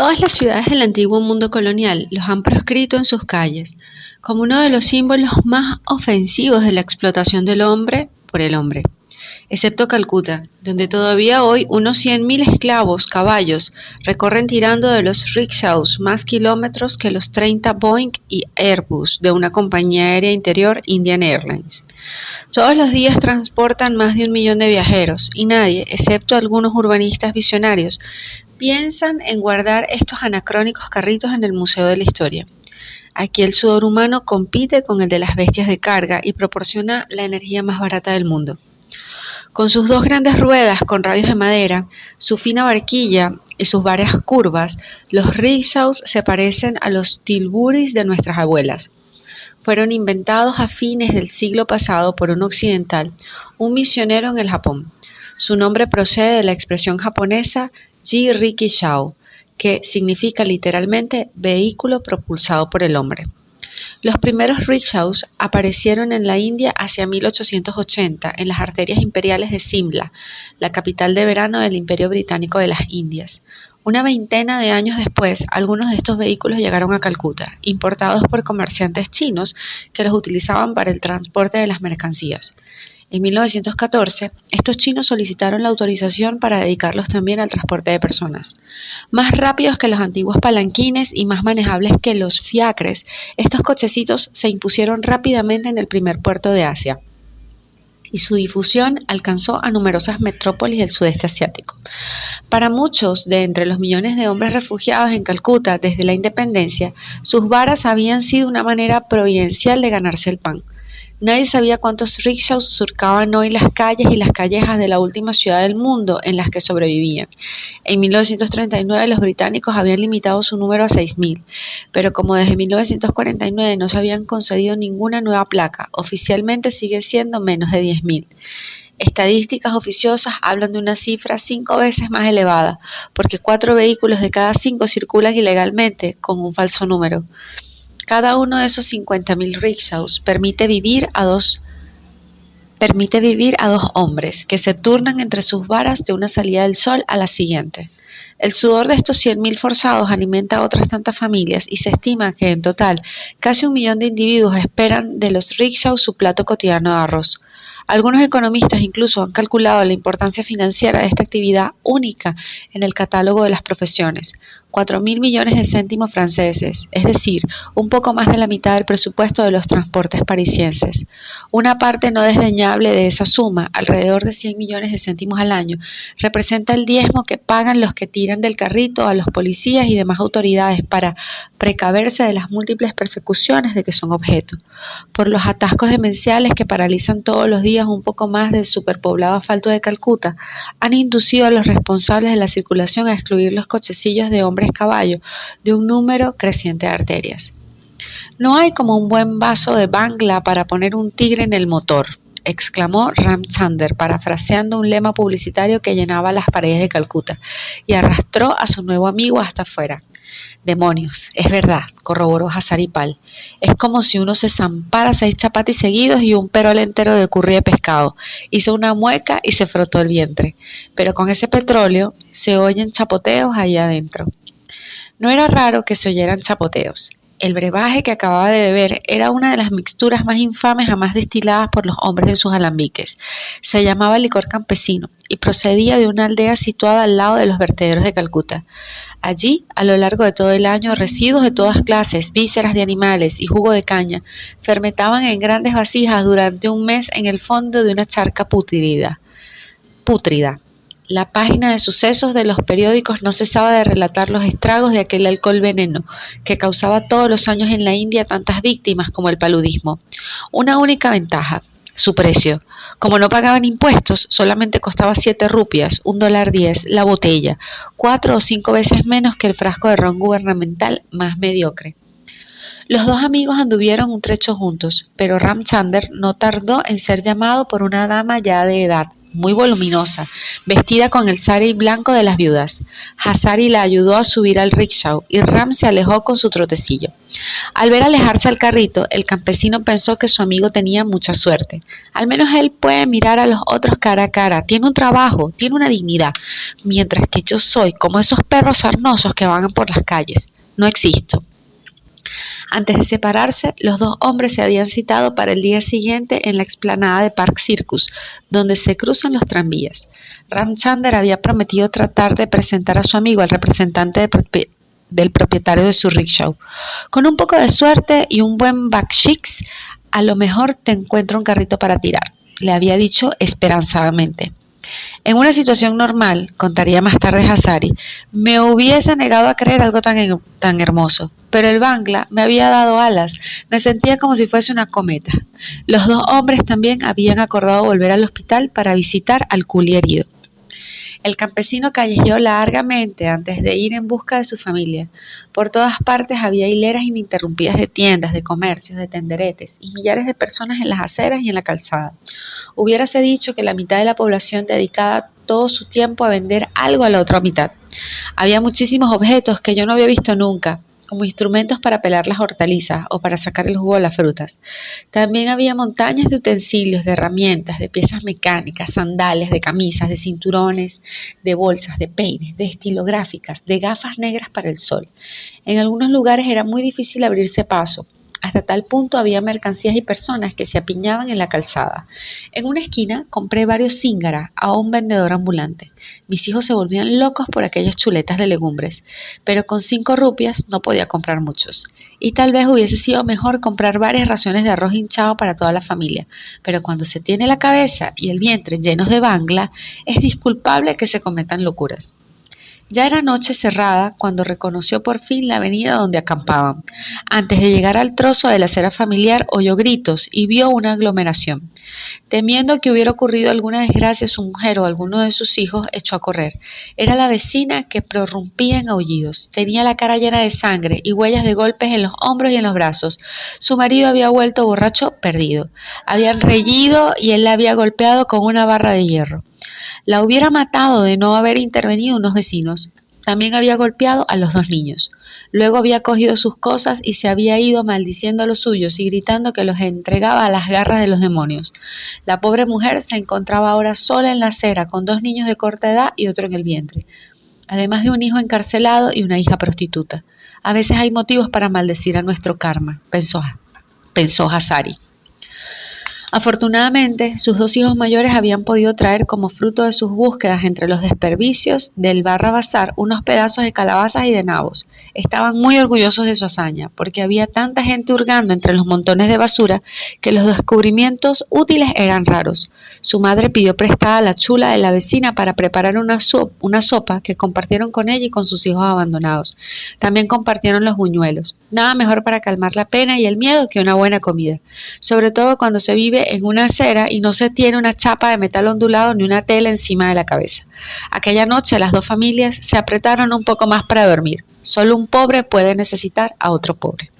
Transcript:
Todas las ciudades del antiguo mundo colonial los han proscrito en sus calles, como uno de los símbolos más ofensivos de la explotación del hombre por el hombre, excepto Calcuta, donde todavía hoy unos 100.000 esclavos caballos recorren tirando de los rickshaws más kilómetros que los 30 Boeing y Airbus de una compañía aérea interior Indian Airlines. Todos los días transportan más de 1 millón de viajeros y nadie, excepto algunos urbanistas visionarios, piensan en guardar estos anacrónicos carritos en el Museo de la Historia. Aquí el sudor humano compite con el de las bestias de carga y proporciona la energía más barata del mundo. Con sus 2 grandes ruedas con radios de madera, su fina barquilla y sus varias curvas, los rickshaws se parecen a los tilburis de nuestras abuelas. Fueron inventados a fines del siglo pasado por un occidental, un misionero en el Japón. Su nombre procede de la expresión japonesa ji-rikishao, que significa literalmente vehículo propulsado por el hombre. Los primeros rickshaws aparecieron en la India hacia 1880 en las arterias imperiales de Simla, la capital de verano del Imperio Británico de las Indias. Una veintena de años después, algunos de estos vehículos llegaron a Calcuta, importados por comerciantes chinos que los utilizaban para el transporte de las mercancías. En 1914, estos chinos solicitaron la autorización para dedicarlos también al transporte de personas. Más rápidos que los antiguos palanquines y más manejables que los fiacres, estos cochecitos se impusieron rápidamente en el primer puerto de Asia, y su difusión alcanzó a numerosas metrópolis del sudeste asiático. Para muchos de entre los millones de hombres refugiados en Calcuta desde la independencia, sus varas habían sido una manera providencial de ganarse el pan. Nadie sabía cuántos rickshaws surcaban hoy las calles y las callejas de la última ciudad del mundo en las que sobrevivían. En 1939 los británicos habían limitado su número a 6.000, pero como desde 1949 no se habían concedido ninguna nueva placa, oficialmente sigue siendo menos de 10.000. Estadísticas oficiosas hablan de una cifra 5 veces más elevada, porque 4 vehículos de cada 5 circulan ilegalmente con un falso número. Cada uno de esos 50.000 rickshaws permite vivir a dos hombres que se turnan entre sus varas de una salida del sol a la siguiente. El sudor de estos 100.000 forzados alimenta a otras tantas familias y se estima que en total casi 1 millón de individuos esperan de los rickshaws su plato cotidiano de arroz. Algunos economistas incluso han calculado la importancia financiera de esta actividad única en el catálogo de las profesiones: 4.000 millones de céntimos franceses, es decir, un poco más de la mitad del presupuesto de los transportes parisienses. Una parte no desdeñable de esa suma, alrededor de 100 millones de céntimos al año, representa el diezmo que pagan los que tiran del carrito a los policías y demás autoridades para precaverse de las múltiples persecuciones de que son objeto. Por los atascos demenciales que paralizan todos los días un poco más del superpoblado asfalto de Calcuta, han inducido a los responsables de la circulación a excluir los cochecillos de hombres caballo de un número creciente de arterias. No hay como un buen vaso de Bangla para poner un tigre en el motor, exclamó Ramchander, parafraseando un lema publicitario que llenaba las paredes de Calcuta, y arrastró a su nuevo amigo hasta afuera. Demonios, es verdad, corroboró Hazaripal. Es como si uno se zampara 6 chapatis seguidos y un perol entero de curry de pescado. Hizo una mueca y se frotó el vientre. Pero con ese petróleo se oyen chapoteos ahí adentro. No era raro que se oyeran chapoteos. El brebaje que acababa de beber era una de las mixturas más infames jamás destiladas por los hombres en sus alambiques. Se llamaba licor campesino y procedía de una aldea situada al lado de los vertederos de Calcuta. Allí, a lo largo de todo el año, residuos de todas clases, vísceras de animales y jugo de caña fermentaban en grandes vasijas durante un mes en el fondo de una charca pútrida. La página de sucesos de los periódicos no cesaba de relatar los estragos de aquel alcohol veneno que causaba todos los años en la India tantas víctimas como el paludismo. Una única ventaja: su precio. Como no pagaban impuestos, solamente costaba 7 rupias, $1.10 la botella, 4 o 5 veces menos que el frasco de ron gubernamental más mediocre. Los dos amigos anduvieron un trecho juntos, pero Ramchander no tardó en ser llamado por una dama ya de edad, muy voluminosa, vestida con el sari blanco de las viudas. Hazari la ayudó a subir al rickshaw y Ram se alejó con su trotecillo. Al ver alejarse al carrito, el campesino pensó que su amigo tenía mucha suerte. Al menos él puede mirar a los otros cara a cara, tiene un trabajo, tiene una dignidad, mientras que yo soy como esos perros sarnosos que vagan por las calles. No existo. Antes de separarse, los dos hombres se habían citado para el día siguiente en la explanada de Park Circus, donde se cruzan los tranvías. Ramchandar había prometido tratar de presentar a su amigo al representante del propietario de su rickshaw. Con un poco de suerte y un buen backsheesh, a lo mejor te encuentro un carrito para tirar, le había dicho esperanzadamente. En una situación normal, contaría más tarde Hazari, me hubiese negado a creer algo tan hermoso, pero el Bangla me había dado alas, me sentía como si fuese una cometa. Los dos hombres también habían acordado volver al hospital para visitar al culi herido. El campesino callejeó largamente antes de ir en busca de su familia. Por todas partes había hileras ininterrumpidas de tiendas, de comercios, de tenderetes y millares de personas en las aceras y en la calzada. Hubiérase dicho que la mitad de la población dedicaba todo su tiempo a vender algo a la otra mitad. Había muchísimos objetos que yo no había visto nunca, como instrumentos para pelar las hortalizas o para sacar el jugo de las frutas. También había montañas de utensilios, de herramientas, de piezas mecánicas, sandalias, de camisas, de cinturones, de bolsas, de peines, de estilográficas, de gafas negras para el sol. En algunos lugares era muy difícil abrirse paso. Hasta tal punto había mercancías y personas que se apiñaban en la calzada. En una esquina compré varios zíngaras a un vendedor ambulante. Mis hijos se volvían locos por aquellas chuletas de legumbres, pero con 5 rupias no podía comprar muchos. Y tal vez hubiese sido mejor comprar varias raciones de arroz hinchado para toda la familia, pero cuando se tiene la cabeza y el vientre llenos de bangla, es disculpable que se cometan locuras. Ya era noche cerrada cuando reconoció por fin la avenida donde acampaban. Antes de llegar al trozo de la acera familiar oyó gritos y vio una aglomeración. Temiendo que hubiera ocurrido alguna desgracia a su mujer o a alguno de sus hijos, echó a correr. Era la vecina que prorrumpía en aullidos. Tenía la cara llena de sangre y huellas de golpes en los hombros y en los brazos. Su marido había vuelto borracho perdido. Habían reñido y él la había golpeado con una barra de hierro. La hubiera matado de no haber intervenido unos vecinos. También había golpeado a los 2 niños. Luego había cogido sus cosas y se había ido maldiciendo a los suyos y gritando que los entregaba a las garras de los demonios. La pobre mujer se encontraba ahora sola en la acera con 2 niños de corta edad y otro en el vientre, además de un hijo encarcelado y una hija prostituta. A veces hay motivos para maldecir a nuestro karma, pensó Hazari. Afortunadamente, sus 2 hijos mayores habían podido traer como fruto de sus búsquedas entre los desperdicios del Barra Bazar unos pedazos de calabazas y de nabos. Estaban muy orgullosos de su hazaña, porque había tanta gente hurgando entre los montones de basura que los descubrimientos útiles eran raros. Su madre pidió prestada a la chula de la vecina para preparar una sopa que compartieron con ella y con sus hijos abandonados. También compartieron los buñuelos. Nada mejor para calmar la pena y el miedo que una buena comida, sobre todo cuando se vive en una acera y no se tiene una chapa de metal ondulado ni una tela encima de la cabeza. Aquella noche las 2 familias se apretaron un poco más para dormir. Solo un pobre puede necesitar a otro pobre.